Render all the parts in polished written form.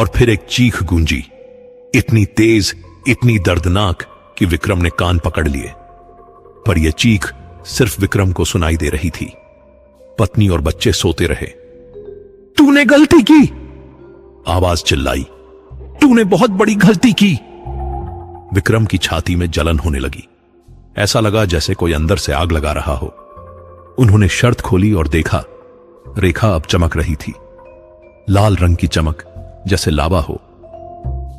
और फिर एक चीख गूंजी, इतनी तेज, इतनी दर्दनाक कि विक्रम ने कान पकड़ लिए। पर यह चीख सिर्फ विक्रम को सुनाई दे रही थी। पत्नी और बच्चे सोते रहे। तूने गलती की, आवाज चिल्लाई, तूने बहुत बड़ी गलती की। विक्रम की छाती में जलन होने लगी। ऐसा लगा जैसे कोई अंदर से आग लगा रहा हो। उन्होंने शर्ट खोली और देखा, रेखा अब चमक रही थी, लाल रंग की चमक, जैसे लावा हो।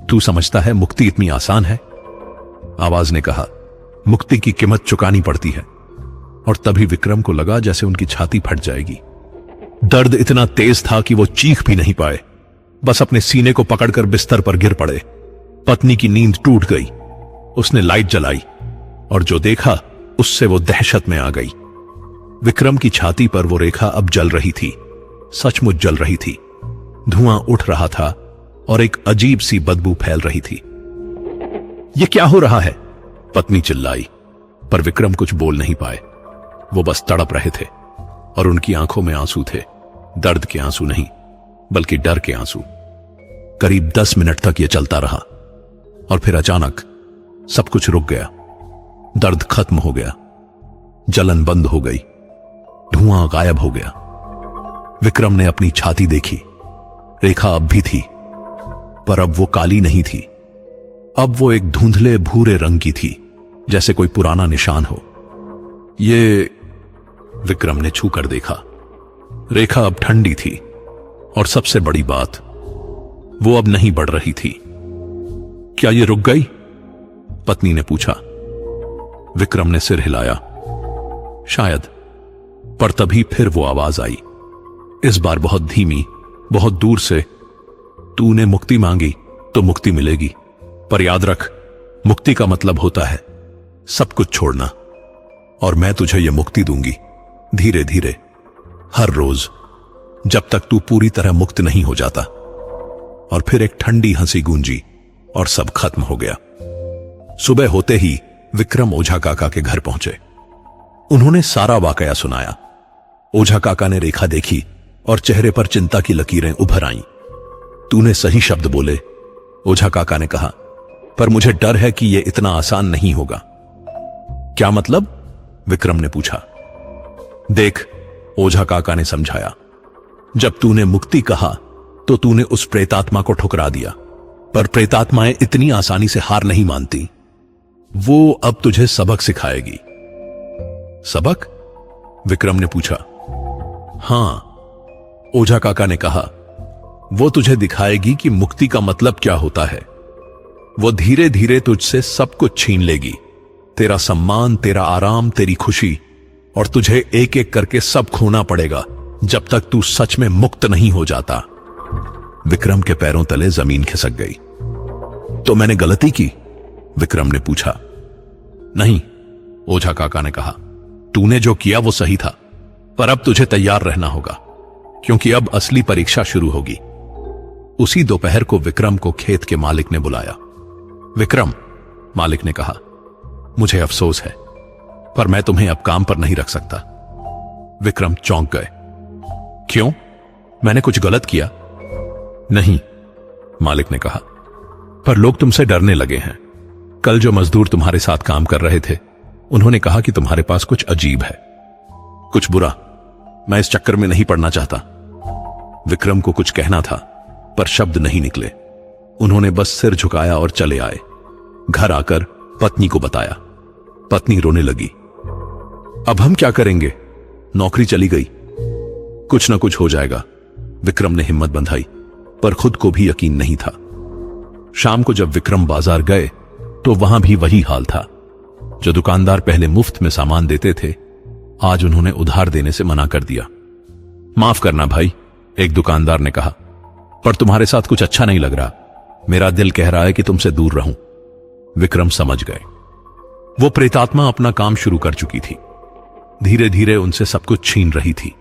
तू समझता है मुक्ति इतनी आसान है? आवाज ने कहा। मुक्ति की कीमत चुकानी पड़ती है। और तभी विक्रम को लगा जैसे उनकी छाती फट जाएगी। दर्द इतना तेज था कि वो चीख भी नहीं पाए, बस अपने सीने को पकड़कर बिस्तर पर गिर पड़े। पत्नी की नींद टूट गई। उसने लाइट जलाई और जो देखा उससे वो दहशत में आ गई। विक्रम की छाती पर वो रेखा अब जल रही थी, सचमुच जल रही थी। धुआं उठ रहा था और एक अजीब सी बदबू फैल रही थी। यह क्या हो रहा है? पत्नी चिल्लाई, पर विक्रम कुछ बोल नहीं पाए। वो बस तड़प रहे थे और उनकी आंखों में आंसू थे, दर्द के आंसू नहीं, बल्कि डर के आंसू। करीब 10 मिनट तक यह चलता रहा और फिर अचानक सब कुछ रुक गया। दर्द खत्म हो गया, जलन बंद हो गई, धुआं गायब हो गया। विक्रम ने अपनी छाती देखी। रेखा अब भी थी, पर अब वो काली नहीं थी। अब वो एक धुंधले भूरे रंग की थी, जैसे कोई पुराना निशान हो। ये विक्रम ने छू कर देखा। रेखा अब ठंडी थी और सबसे बड़ी बात, वो अब नहीं बढ़ रही थी। क्या ये रुक गई? पत्नी ने पूछा। विक्रम ने सिर हिलाया। शायद। पर तभी फिर वो आवाज आई, इस बार बहुत धीमी, बहुत दूर से। तूने मुक्ति मांगी तो मुक्ति मिलेगी, पर याद रख, मुक्ति का मतलब होता है सब कुछ छोड़ना। और मैं तुझे यह मुक्ति दूंगी, धीरे धीरे, हर रोज, जब तक तू पूरी तरह मुक्त नहीं हो जाता। और फिर एक ठंडी हंसी गूंजी और सब खत्म हो गया। सुबह होते ही विक्रम ओझा काका के घर पहुंचे। उन्होंने सारा वाकया सुनाया। ओझा काका ने रेखा देखी और चेहरे पर चिंता की लकीरें उभर आईं। तूने सही शब्द बोले, ओझा काका ने कहा, पर मुझे डर है कि यह इतना आसान नहीं होगा। क्या मतलब? विक्रम ने पूछा। देख, ओझा काका ने समझाया, जब तूने मुक्ति कहा तो तूने उस प्रेतात्मा को ठुकरा दिया, पर प्रेतात्माएं इतनी आसानी से हार नहीं मानती। वो अब तुझे सबक सिखाएगी। सबक? विक्रम ने पूछा। हां, ओझा काका ने कहा, वो तुझे दिखाएगी कि मुक्ति का मतलब क्या होता है। वो धीरे धीरे तुझसे सब कुछ छीन लेगी, तेरा सम्मान, तेरा आराम, तेरी खुशी, और तुझे एक एक करके सब खोना पड़ेगा जब तक तू सच में मुक्त नहीं हो जाता। विक्रम के पैरों तले जमीन खिसक गई। तो मैंने गलती की? विक्रम ने पूछा। नहीं, ओझा काका ने कहा, तूने जो किया वो सही था, पर अब तुझे तैयार रहना होगा, क्योंकि अब असली परीक्षा शुरू होगी। उसी दोपहर को विक्रम को खेत के मालिक ने बुलाया। विक्रम, मालिक ने कहा, मुझे अफसोस है, पर मैं तुम्हें अब काम पर नहीं रख सकता। विक्रम चौंक गए। क्यों? मैंने कुछ गलत किया? नहीं, मालिक ने कहा, पर लोग तुमसे डरने लगे हैं। कल जो मजदूर तुम्हारे साथ काम कर रहे थे, उन्होंने कहा कि तुम्हारे पास कुछ अजीब है, कुछ बुरा। मैं इस चक्कर में नहीं पड़ना चाहता। विक्रम को कुछ कहना था, पर शब्द नहीं निकले। उन्होंने बस सिर झुकाया और चले आए। घर आकर पत्नी को बताया। पत्नी रोने लगी। अब हम क्या करेंगे? नौकरी चली गई। कुछ ना कुछ हो जाएगा। विक्रम ने हिम्मत बंधाई, पर खुद को भी यकीन नहीं था। शाम को जब विक्रम बाजार गए तो वहां भी वही हाल था। जो दुकानदार पहले मुफ्त में सामान देते थे, आज उन्होंने उधार देने से मना कर दिया। माफ करना भाई, एक दुकानदार ने कहा, पर तुम्हारे साथ कुछ अच्छा नहीं लग रहा। मेरा दिल कह रहा है कि तुमसे दूर रहूं। विक्रम समझ गए। वो प्रेतात्मा अपना काम शुरू कर चुकी थी। धीरे धीरे उनसे सब कुछ छीन रही थी।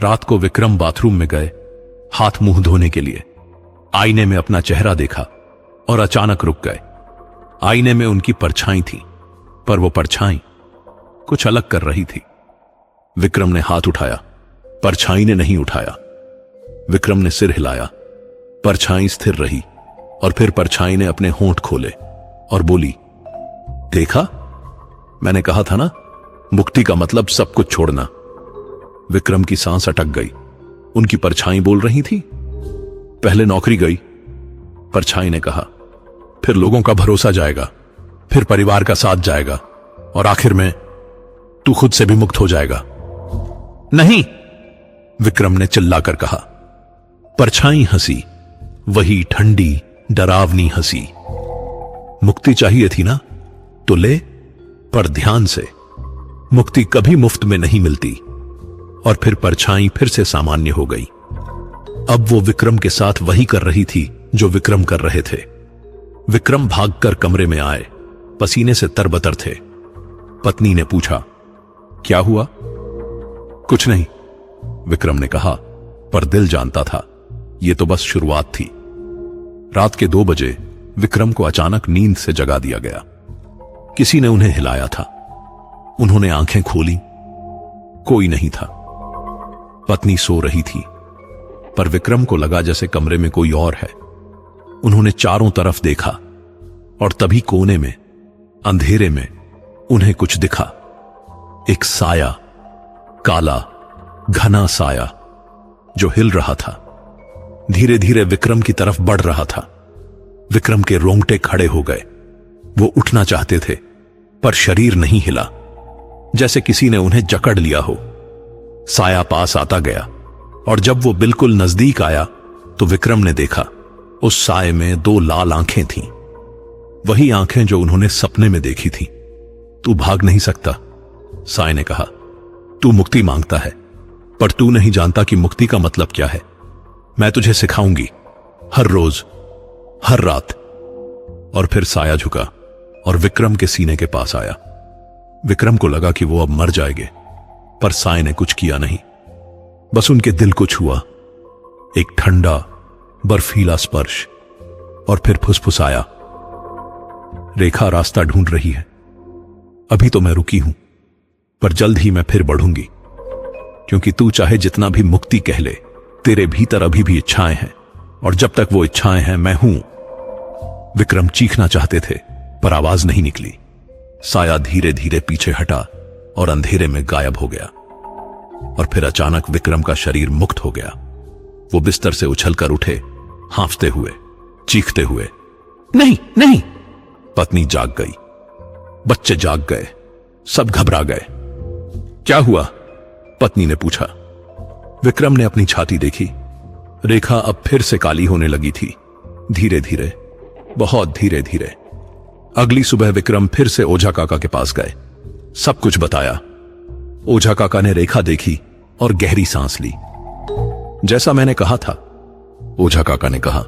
रात को विक्रम बाथरूम में गए, हाथ मुंह धोने के लिए। आईने में अपना चेहरा देखा और अचानक रुक गए। आईने में उनकी परछाई थी, पर वो परछाई कुछ अलग कर रही थी। विक्रम ने हाथ उठाया, परछाई ने नहीं उठाया। विक्रम ने सिर हिलाया, परछाई स्थिर रही और फिर परछाई ने अपने होंठ खोले और बोली, देखा, मैंने कहा था ना, मुक्ति का मतलब सब कुछ छोड़ना। विक्रम की सांस अटक गई। उनकी परछाई बोल रही थी। पहले नौकरी गई, परछाई ने कहा, फिर लोगों का भरोसा जाएगा, फिर परिवार का साथ जाएगा और आखिर में तू खुद से भी मुक्त हो जाएगा। नहीं, विक्रम ने चिल्लाकर कहा। परछाई हंसी, वही ठंडी डरावनी हंसी। मुक्ति चाहिए थी ना, तो ले, पर ध्यान से, मुक्ति कभी मुफ्त में नहीं मिलती। और फिर परछाई फिर से सामान्य हो गई। अब वो विक्रम के साथ वही कर रही थी जो विक्रम कर रहे थे। विक्रम भागकर कमरे में आए, पसीने से तरबतर थे। पत्नी ने पूछा, क्या हुआ? कुछ नहीं, विक्रम ने कहा, पर दिल जानता था यह तो बस शुरुआत थी। रात के 2 बजे विक्रम को अचानक नींद से जगा दिया गया। किसी ने उन्हें हिलाया था। उन्होंने आंखें खोली, कोई नहीं था। पत्नी सो रही थी, पर विक्रम को लगा जैसे कमरे में कोई और है। उन्होंने चारों तरफ देखा और तभी कोने में, अंधेरे में उन्हें कुछ दिखा। एक साया, काला घना साया जो हिल रहा था, धीरे धीरे विक्रम की तरफ बढ़ रहा था। विक्रम के रोंगटे खड़े हो गए। वो उठना चाहते थे, पर शरीर नहीं हिला, जैसे किसी ने उन्हें जकड़ लिया हो। साया पास आता गया और जब वो बिल्कुल नजदीक आया तो विक्रम ने देखा उस साये में 2 लाल आंखें थीं, वही आंखें जो उन्होंने सपने में देखी थी। तू भाग नहीं सकता, साये ने कहा। तू मुक्ति मांगता है, पर तू नहीं जानता कि मुक्ति का मतलब क्या है। मैं तुझे सिखाऊंगी, हर रोज, हर रात। और फिर साया झुका और विक्रम के सीने के पास आया। विक्रम को लगा कि वो अब मर जाएंगे, पर साये ने कुछ किया नहीं। बस उनके दिल को छुआ, एक ठंडा बर्फीला स्पर्श, और फिर फुसफुसाया, रेखा रास्ता ढूंढ रही है। अभी तो मैं रुकी हूं, पर जल्द ही मैं फिर बढ़ूंगी, क्योंकि तू चाहे जितना भी मुक्ति कह ले, तेरे भीतर अभी भी इच्छाएं हैं, और जब तक वो इच्छाएं हैं मैं हूं। विक्रम चीखना चाहते थे, पर आवाज नहीं निकली। साया धीरे धीरे पीछे हटा और अंधेरे में गायब हो गया। और फिर अचानक विक्रम का शरीर मुक्त हो गया। वो बिस्तर से उछलकर उठे, हांफते हुए, चीखते हुए, नहीं नहीं। पत्नी जाग गई, बच्चे जाग गए, सब घबरा गए। क्या हुआ? पत्नी ने पूछा। विक्रम ने अपनी छाती देखी। रेखा अब फिर से काली होने लगी थी, धीरे धीरे, बहुत धीरे धीरे। अगली सुबह विक्रम फिर से ओझा काका के पास गए, सब कुछ बताया। ओझा काका ने रेखा देखी और गहरी सांस ली। जैसा मैंने कहा था, ओझा काका ने कहा,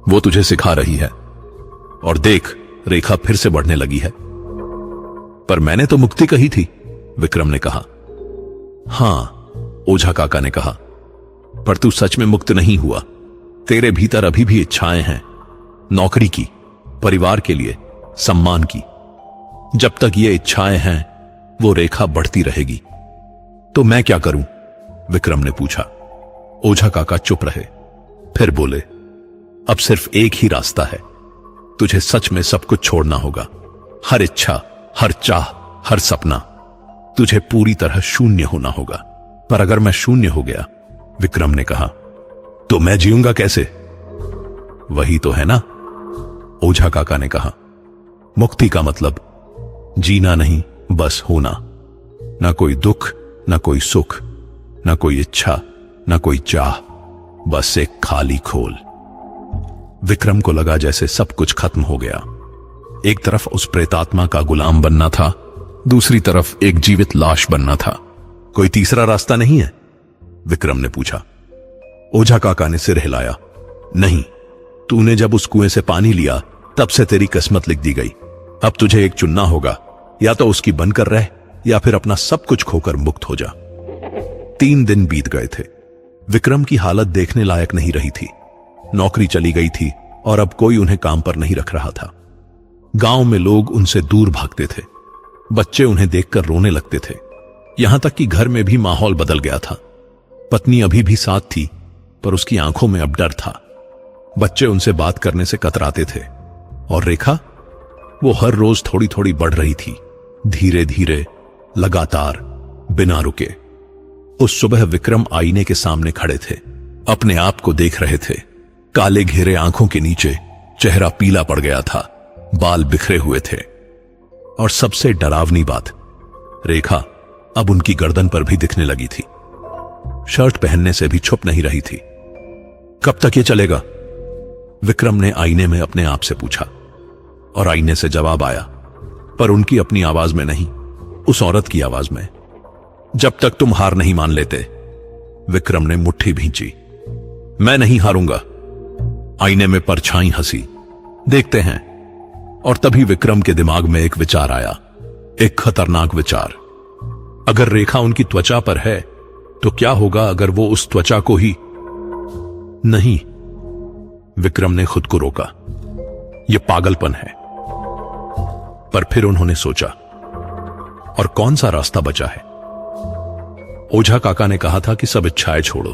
वो तुझे सिखा रही है, और देख, रेखा फिर से बढ़ने लगी है। पर मैंने तो मुक्ति कही थी, विक्रम ने कहा। हां, ओझा काका ने कहा, पर तू सच में मुक्त नहीं हुआ। तेरे भीतर अभी भी इच्छाएं हैं, नौकरी की, परिवार के लिए, सम्मान की। जब तक ये इच्छाएं हैं, वो रेखा बढ़ती रहेगी। तो मैं क्या करूं? विक्रम ने पूछा। ओझा काका चुप रहे, फिर बोले, अब सिर्फ एक ही रास्ता है। तुझे सच में सब कुछ छोड़ना होगा, हर इच्छा, हर चाह, हर सपना। तुझे पूरी तरह शून्य होना होगा। पर अगर मैं शून्य हो गया, विक्रम ने कहा, तो मैं जीऊंगा कैसे? वही तो है ना, ओझा काका ने कहा। मुक्ति का मतलब जीना नहीं, बस होना। ना कोई दुख, ना कोई सुख, ना कोई इच्छा, ना कोई चाह, बस एक खाली खोल। विक्रम को लगा जैसे सब कुछ खत्म हो गया। एक तरफ उस प्रेतात्मा का गुलाम बनना था, दूसरी तरफ एक जीवित लाश बनना था। कोई तीसरा रास्ता नहीं है? विक्रम ने पूछा। ओझा काका ने सिर हिलाया। नहीं, तूने जब उस कुएं से पानी लिया, तब से तेरी किस्मत लिख दी गई। अब तुझे एक चुनना होगा, या तो उसकी बनकर रह, या फिर अपना सब कुछ खोकर मुक्त हो जा। 3 दिन बीत गए थे। विक्रम की हालत देखने लायक नहीं रही थी। नौकरी चली गई थी और अब कोई उन्हें काम पर नहीं रख रहा था। गांव में लोग उनसे दूर भागते थे। बच्चे उन्हें देखकर रोने लगते थे। यहां तक कि घर में भी माहौल बदल गया था। पत्नी अभी भी साथ थी, पर उसकी आंखों में अब डर था। बच्चे उनसे बात करने से कतराते थे। और रेखा, वो हर रोज थोड़ी थोड़ी बढ़ रही थी, धीरे धीरे, लगातार, बिना रुके। उस सुबह विक्रम आईने के सामने खड़े थे, अपने आप को देख रहे थे। काले घेरे आंखों के नीचे चेहरा पीला पड़ गया था, बाल बिखरे हुए थे। और सबसे डरावनी बात, रेखा अब उनकी गर्दन पर भी दिखने लगी थी। शर्ट पहनने से भी छुप नहीं रही थी। कब तक ये चलेगा? विक्रम ने आईने में अपने आप से पूछा, और आईने से जवाब आया, पर उनकी अपनी आवाज में नहीं, उस औरत की आवाज में। जब तक तुम हार नहीं मान लेते। विक्रम ने मुट्ठी भींची। मैं नहीं हारूंगा। आईने में परछाई हंसी। देखते हैं। और तभी विक्रम के दिमाग में एक विचार आया, एक खतरनाक विचार। अगर रेखा उनकी त्वचा पर है तो क्या होगा अगर वो उस त्वचा को ही? नहीं, विक्रम ने खुद को रोका। यह पागलपन है। पर फिर उन्होंने सोचा, और कौन सा रास्ता बचा है? ओझा काका ने कहा था कि सब इच्छाएं छोड़ो,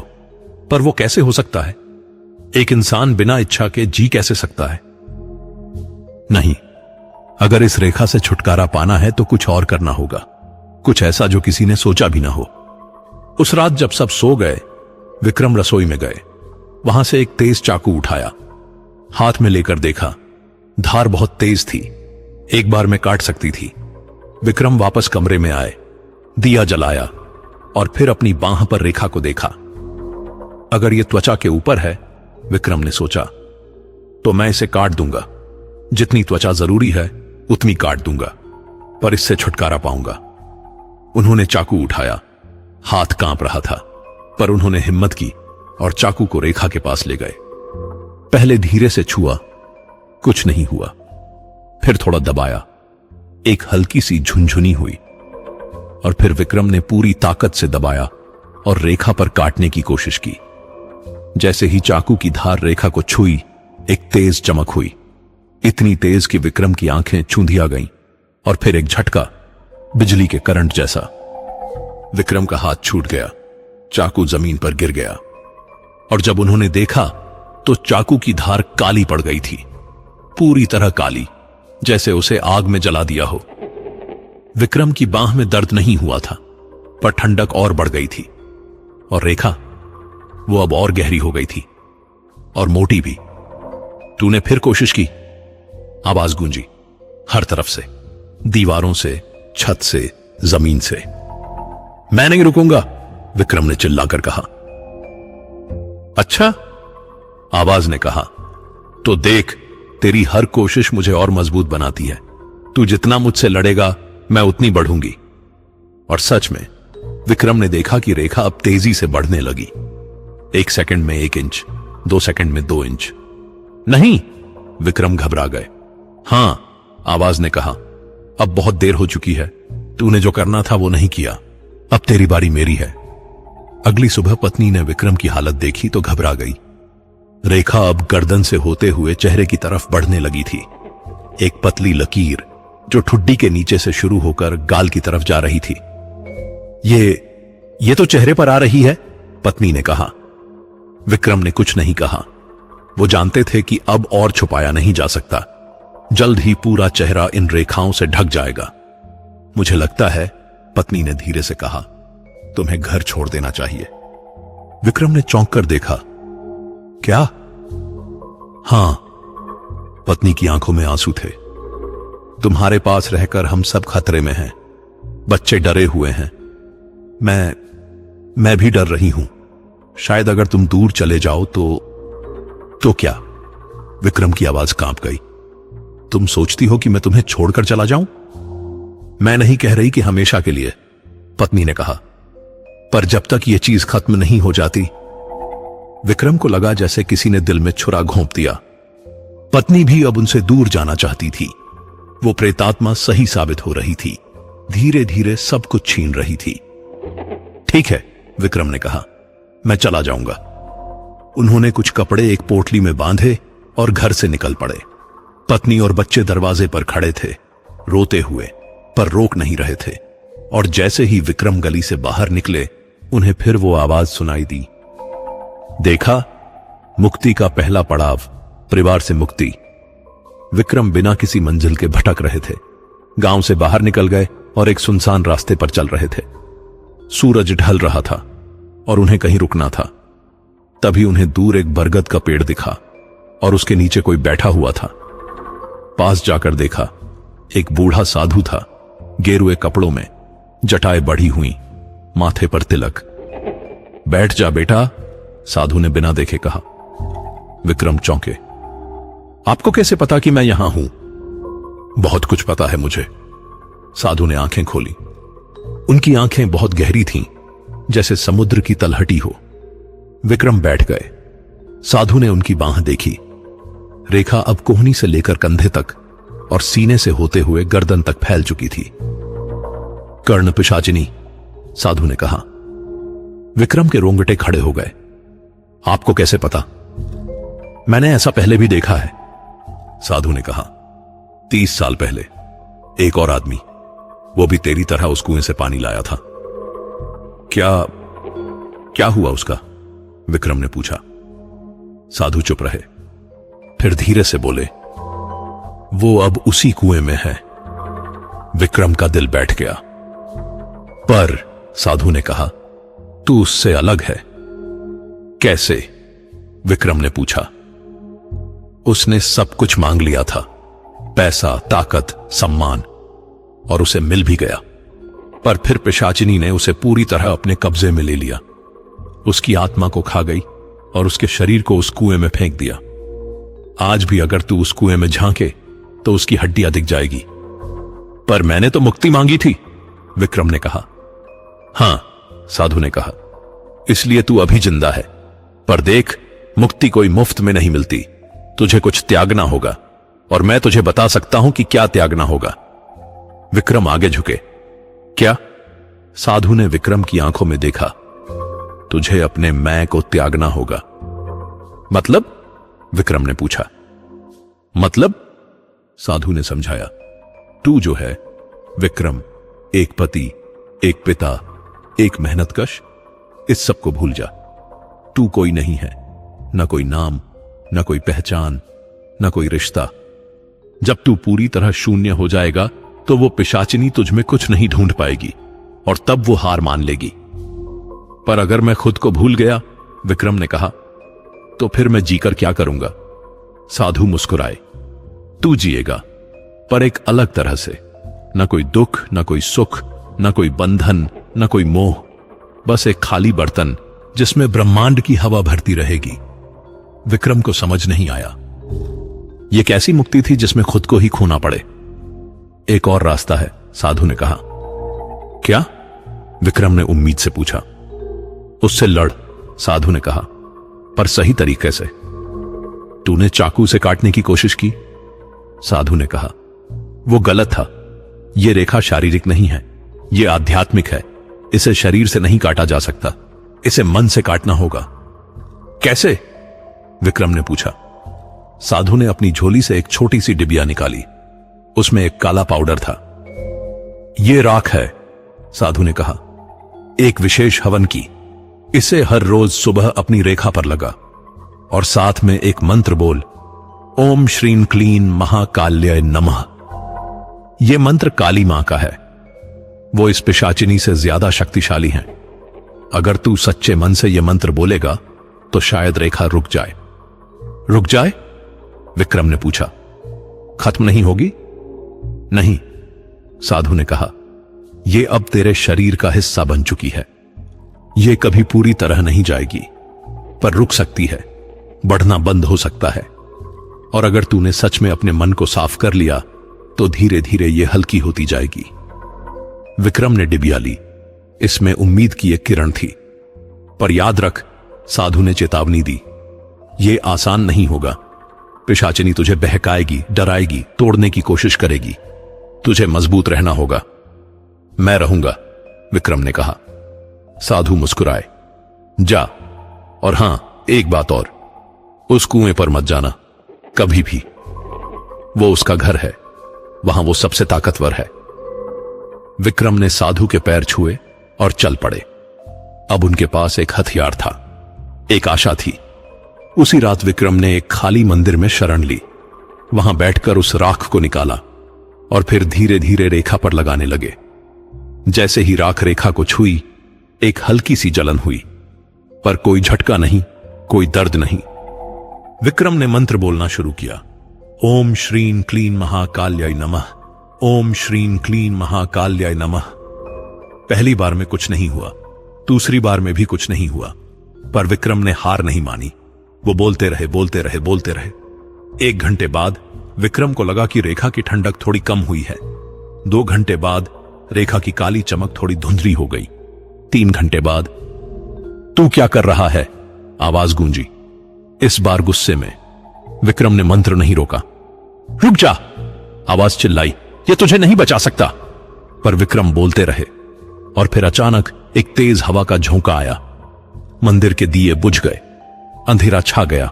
पर वो कैसे हो सकता है? एक इंसान बिना इच्छा के जी कैसे सकता है? नहीं, अगर इस रेखा से छुटकारा पाना है तो कुछ और करना होगा, कुछ ऐसा जो किसी ने सोचा भी ना हो। उस रात जब सब सो गए, विक्रम रसोई में गए। वहां से एक तेज चाकू उठाया, हाथ में लेकर देखा। धार बहुत तेज थी, एक बार में काट सकती थी। विक्रम वापस कमरे में आए, दिया जलाया और फिर अपनी बांह पर रेखा को देखा। अगर यह त्वचा के ऊपर है, विक्रम ने सोचा, तो मैं इसे काट दूंगा। जितनी त्वचा जरूरी है उतनी काट दूंगा, पर इससे छुटकारा पाऊंगा। उन्होंने चाकू उठाया, हाथ कांप रहा था, पर उन्होंने हिम्मत की और चाकू को रेखा के पास ले गए। पहले धीरे से छुआ, कुछ नहीं हुआ। फिर थोड़ा दबाया, एक हल्की सी झुनझुनी हुई। और फिर विक्रम ने पूरी ताकत से दबाया और रेखा पर काटने की कोशिश की। जैसे ही चाकू की धार रेखा को छुई, एक तेज चमक हुई, इतनी तेज कि विक्रम की आंखें चूंधिया गईं। और फिर एक झटका, बिजली के करंट जैसा। विक्रम का हाथ छूट गया, चाकू जमीन पर गिर गया। और जब उन्होंने देखा तो चाकू की धार काली पड़ गई थी, पूरी तरह काली, जैसे उसे आग में जला दिया हो। विक्रम की बांह में दर्द नहीं हुआ था, पर ठंडक और बढ़ गई थी। और रेखा, वो अब और गहरी हो गई थी, और मोटी भी। तूने फिर कोशिश की? आवाज गूंजी हर तरफ से, दीवारों से, छत से, जमीन से। मैं नहीं रुकूंगा, विक्रम ने चिल्लाकर कहा। अच्छा, आवाज ने कहा, तो देख, तेरी हर कोशिश मुझे और मजबूत बनाती है। तू जितना मुझसे लड़ेगा, मैं उतनी बढ़ूंगी। और सच में विक्रम ने देखा कि रेखा अब तेजी से बढ़ने लगी। 1 सेकंड में 1 इंच, 2 सेकंड में 2 इंच। नहीं, विक्रम घबरा गए। हां, आवाज ने कहा, अब बहुत देर हो चुकी है। तूने जो करना था वो नहीं किया। अब तेरी बारी मेरी है। अगली सुबह पत्नी ने विक्रम की हालत देखी तो घबरा गई। रेखा अब गर्दन से होते हुए चेहरे की तरफ बढ़ने लगी थी। एक पतली लकीर जो ठुड्डी के नीचे से शुरू होकर गाल की तरफ जा रही थी। ये तो चेहरे पर आ रही है, पत्नी ने कहा। विक्रम ने कुछ नहीं कहा। वो जानते थे कि अब और छुपाया नहीं जा सकता। जल्द ही पूरा चेहरा इन रेखाओं से ढक जाएगा। मुझे लगता है, पत्नी ने धीरे से कहा, तुम्हें घर छोड़ देना चाहिए। विक्रम ने चौंक कर देखा। क्या? हां, पत्नी की आंखों में आंसू थे। तुम्हारे पास रहकर हम सब खतरे में हैं। बच्चे डरे हुए हैं। मैं भी डर रही हूं। शायद अगर तुम दूर चले जाओ तो क्या? विक्रम की आवाज कांप गई। तुम सोचती हो कि मैं तुम्हें छोड़कर चला जाऊं? मैं नहीं कह रही कि हमेशा के लिए, पत्नी ने कहा, पर जब तक यह चीज खत्म नहीं हो जाती। विक्रम को लगा जैसे किसी ने दिल में छुरा घोंप दिया। पत्नी भी अब उनसे दूर जाना चाहती थी। वो प्रेतात्मा सही साबित हो रही थी, धीरे धीरे सब कुछ छीन रही थी। ठीक है, विक्रम ने कहा, मैं चला जाऊंगा। उन्होंने कुछ कपड़े एक पोटली में बांधे और घर से निकल पड़े। पत्नी और बच्चे दरवाजे पर खड़े थे, रोते हुए, पर रोक नहीं रहे थे। और जैसे ही विक्रम गली से बाहर निकले, उन्हें फिर वो आवाज सुनाई दी। देखा, मुक्ति का पहला पड़ाव, परिवार से मुक्ति। विक्रम बिना किसी मंजिल के भटक रहे थे। गांव से बाहर निकल गए और एक सुनसान रास्ते पर चल रहे थे। सूरज ढल रहा था और उन्हें कहीं रुकना था। तभी उन्हें दूर एक बरगद का पेड़ दिखा और उसके नीचे कोई बैठा हुआ था। पास जाकर देखा, एक बूढ़ा साधु था, गेरुए कपड़ों में, जटाएं बढ़ी हुई, माथे पर तिलक। बैठ जा बेटा, साधु ने बिना देखे कहा। विक्रम चौंके। आपको कैसे पता कि मैं यहां हूं? बहुत कुछ पता है मुझे। साधु ने आंखें खोली। उनकी आंखें बहुत गहरी थीं, जैसे समुद्र की तलहटी हो। विक्रम बैठ गए। साधु ने उनकी बांह देखी। रेखा अब कोहनी से लेकर कंधे तक और सीने से होते हुए गर्दन तक फैल चुकी थी। कर्ण पिशाचिनी, साधु ने कहा। विक्रम के रोंगटे खड़े हो गए। आपको कैसे पता? मैंने ऐसा पहले भी देखा है, साधु ने कहा। 30 साल पहले एक और आदमी, वो भी तेरी तरह उस कुएं से पानी लाया था। क्या हुआ उसका? विक्रम ने पूछा। साधु चुप रहे, फिर धीरे से बोले, वो अब उसी कुएं में है। विक्रम का दिल बैठ गया। पर साधु ने कहा, तू उससे अलग है। कैसे? विक्रम ने पूछा। उसने सब कुछ मांग लिया था, पैसा, ताकत, सम्मान, और उसे मिल भी गया। पर फिर पिशाचिनी ने उसे पूरी तरह अपने कब्जे में ले लिया। उसकी आत्मा को खा गई और उसके शरीर को उस कुएं में फेंक दिया। आज भी अगर तू उस कुएं में झांके तो उसकी हड्डियां दिख जाएगी। पर मैंने तो मुक्ति मांगी थी, विक्रम ने कहा। हां, साधु ने कहा, इसलिए तू अभी जिंदा है। पर देख, मुक्ति कोई मुफ्त में नहीं मिलती। तुझे कुछ त्यागना होगा और मैं तुझे बता सकता हूं कि क्या त्यागना होगा। विक्रम आगे झुके। क्या? साधु ने विक्रम की आंखों में देखा। तुझे अपने मैं को त्यागना होगा। मतलब? विक्रम ने पूछा। मतलब? साधु ने समझाया। तू जो है विक्रम, एक पति, एक पिता, एक मेहनतकश, इस सब को भूल जा। तू कोई नहीं है, न कोई नाम, न कोई पहचान, न कोई रिश्ता। जब तू पूरी तरह शून्य हो जाएगा तो वो पिशाचिनी तुझ में कुछ नहीं ढूंढ पाएगी और तब वो हार मान लेगी। पर अगर मैं खुद को भूल गया, विक्रम ने कहा, तो फिर मैं जीकर क्या करूंगा? साधु मुस्कुराए। तू जिएगा, पर एक अलग तरह से। न कोई दुख, न कोई सुख, न कोई बंधन, न कोई मोह, बस एक खाली बर्तन जिसमें ब्रह्मांड की हवा भरती रहेगी। विक्रम को समझ नहीं आया। यह कैसी मुक्ति थी जिसमें खुद को ही खोना पड़े? एक और रास्ता है, साधु ने कहा। क्या? विक्रम ने उम्मीद से पूछा। उससे लड़, साधु ने कहा, पर सही तरीके से। तूने चाकू से काटने की कोशिश की, साधु ने कहा। वो गलत था। यह रेखा शारीरिक नहीं है, यह आध्यात्मिक है। इसे शरीर से नहीं काटा जा सकता, इसे मन से काटना होगा। कैसे? विक्रम ने पूछा। साधु ने अपनी झोली से एक छोटी सी डिबिया निकाली। उसमें एक काला पाउडर था। यह राख है, साधु ने कहा, एक विशेष हवन की। इसे हर रोज सुबह अपनी रेखा पर लगा और साथ में एक मंत्र बोल, ओम श्रीं क्लीं महाकाल्याय नमः। यह मंत्र काली मां का है। वो इस पिशाचिनी से ज्यादा शक्तिशाली हैं। अगर तू सच्चे मन से यह मंत्र बोलेगा तो शायद रेखा रुक जाए। रुक जाए? विक्रम ने पूछा। खत्म नहीं होगी? नहीं, साधु ने कहा। यह अब तेरे शरीर का हिस्सा बन चुकी है। यह कभी पूरी तरह नहीं जाएगी, पर रुक सकती है, बढ़ना बंद हो सकता है। और अगर तूने सच में अपने मन को साफ कर लिया तो धीरे धीरे यह हल्की होती जाएगी। विक्रम ने डिबिया ली। इसमें उम्मीद की एक किरण थी। पर याद रख, साधु ने चेतावनी दी, यह आसान नहीं होगा। पिशाचिनी तुझे बहकाएगी, डराएगी, तोड़ने की कोशिश करेगी। तुझे मजबूत रहना होगा। मैं रहूंगा, विक्रम ने कहा। साधु मुस्कुराए। जा, और हां, एक बात और, उस कुएं पर मत जाना कभी भी। वो उसका घर है, वहां वो सबसे ताकतवर है। विक्रम ने साधु के पैर छुए और चल पड़े। अब उनके पास एक हथियार था, एक आशा थी। उसी रात विक्रम ने एक खाली मंदिर में शरण ली। वहां बैठकर उस राख को निकाला और फिर धीरे धीरे रेखा पर लगाने लगे। जैसे ही राख रेखा को छुई, एक हल्की सी जलन हुई, पर कोई झटका नहीं, कोई दर्द नहीं। विक्रम ने मंत्र बोलना शुरू किया, ओम श्रीं क्लीं महाकाल्याय नमः, ओम श्रीं क्लीं महाकाल्याय नमः। पहली बार में कुछ नहीं हुआ, दूसरी बार में भी कुछ नहीं हुआ, पर विक्रम ने हार नहीं मानी। वो बोलते रहे, बोलते रहे, बोलते रहे। 1 घंटे बाद विक्रम को लगा कि रेखा की ठंडक थोड़ी कम हुई है। 2 घंटे बाद रेखा की काली चमक थोड़ी धुंधली हो गई। 3 घंटे बाद, तू क्या कर रहा है? आवाज गूंजी। इस बार गुस्से में। विक्रम ने मंत्र नहीं रोका। रुक जा, आवाज चिल्लाई, ये तुझे नहीं बचा सकता। पर विक्रम बोलते रहे और फिर अचानक एक तेज हवा का झोंका आया। मंदिर के दिए बुझ गए, अंधेरा छा गया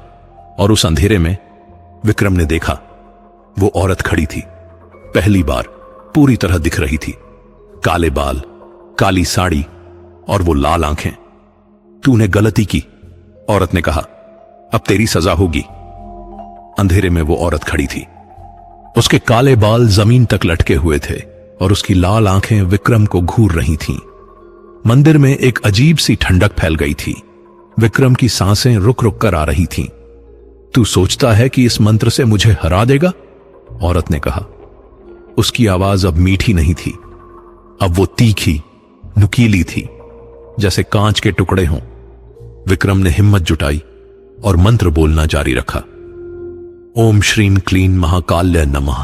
और उस अंधेरे में विक्रम ने देखा वो औरत खड़ी थी। पहली बार पूरी तरह दिख रही थी। काले बाल, काली साड़ी और वो लाल आंखें। तूने गलती की, औरत ने कहा, अब तेरी सजा होगी। अंधेरे में वो औरत खड़ी थी। उसके काले बाल जमीन तक लटके हुए थे और उसकी लाल आंखें विक्रम को घूर रही थीं। मंदिर में एक अजीब सी ठंडक फैल गई थी। विक्रम की सांसें रुक रुक कर आ रही थीं। तू सोचता है कि इस मंत्र से मुझे हरा देगा? औरत ने कहा। उसकी आवाज अब मीठी नहीं थी, अब वो तीखी, नुकीली थी, जैसे कांच के टुकड़े हों। विक्रम ने हिम्मत जुटाई और मंत्र बोलना जारी रखा, ओम श्रीं क्लीं महाकाल्याय नमः।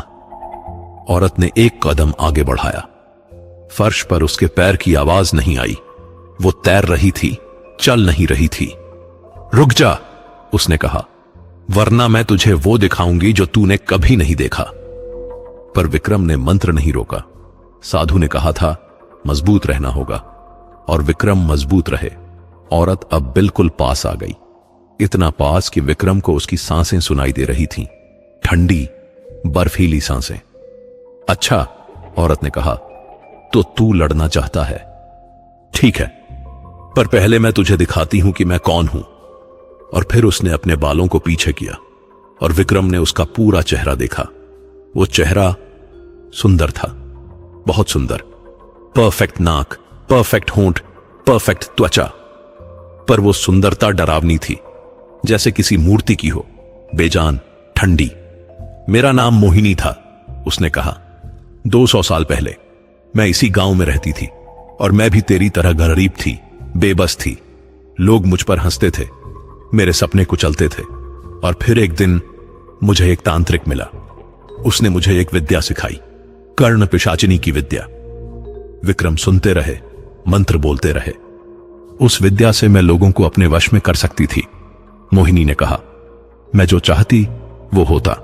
औरत ने एक कदम आगे बढ़ाया। फर्श पर उसके पैर की आवाज नहीं आई। वो तैर रही थी, चल नहीं रही थी। रुक जा, उसने कहा, वरना मैं तुझे वो दिखाऊंगी जो तूने कभी नहीं देखा। पर विक्रम ने मंत्र नहीं रोका। साधु ने कहा था मजबूत रहना होगा, और विक्रम मजबूत रहे। औरत अब बिल्कुल पास आ गई, इतना पास कि विक्रम को उसकी सांसें सुनाई दे रही थीं, ठंडी बर्फीली सांसें। अच्छा, औरत ने कहा, तो तू लड़ना चाहता है? ठीक है, पर पहले मैं तुझे दिखाती हूं कि मैं कौन हूं। और फिर उसने अपने बालों को पीछे किया और विक्रम ने उसका पूरा चेहरा देखा। वो चेहरा सुंदर था, बहुत सुंदर। परफेक्ट नाक, परफेक्ट होंठ, परफेक्ट त्वचा। पर वो सुंदरता डरावनी थी, जैसे किसी मूर्ति की हो, बेजान, ठंडी। मेरा नाम मोहिनी था, उसने कहा। 200 साल पहले मैं इसी गांव में रहती थी और मैं भी तेरी तरह गरीब थी, बेबस थी। लोग मुझ पर हंसते थे, मेरे सपने कुचलते थे। और फिर एक दिन मुझे एक तांत्रिक मिला। उसने मुझे एक विद्या सिखाई, कर्ण पिशाचिनी की विद्या। विक्रम सुनते रहे, मंत्र बोलते रहे। उस विद्या से मैं लोगों को अपने वश में कर सकती थी। मोहिनी ने कहा, मैं जो चाहती वो होता।